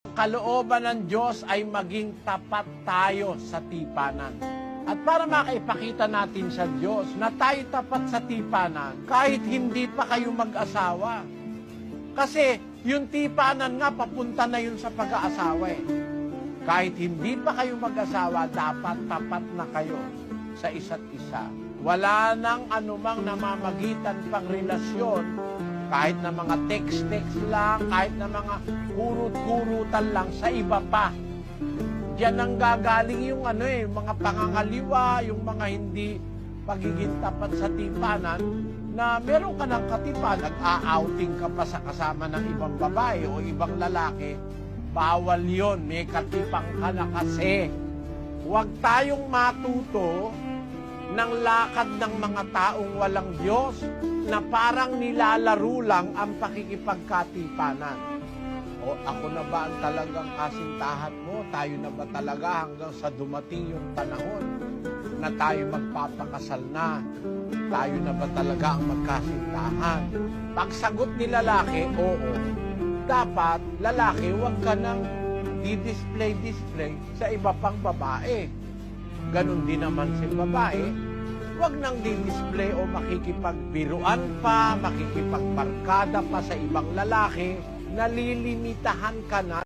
Kalooban ng Diyos ay maging tapat tayo sa tipanan. At para makaipakita natin sa Diyos na tayo tapat sa tipanan, kahit hindi pa kayo mag-asawa. Kasi yung tipanan nga, papunta na yun sa pag-aasawa eh. Kahit hindi pa kayo mag-asawa, dapat tapat na kayo sa isa't isa. Wala nang anumang namamagitan pang relasyon, kahit na mga text-text lang, kahit na mga kurut-kurutan lang, sa iba pa. Diyan ang gagaling yung mga pangangaliwa, yung mga hindi pagiging tapat sa tipanan, na meron ka ng katipan, nag-a-outing ka pa sa kasama ng ibang babae o ibang lalaki, bawal yon, may katipang ka na kasi. Huwag tayong matuto ng lakad ng mga taong walang Diyos na parang nilalaro lang ang pakikipagkatipanan. O ako na ba ang talagang kasintahan mo? Tayo na ba talaga hanggang sa dumating yung panahon na tayo magpapakasal na? Tayo na ba talaga ang magkasintahan? Pagsagot ni lalaki, oo. Dapat, lalaki, huwag ka nang di-display sa iba pang babae. Ganon din naman si babae. Huwag nang di-display o makikipagbiruan pa, makikipagbarkada pa sa ibang lalaki, nalilimitahan ka na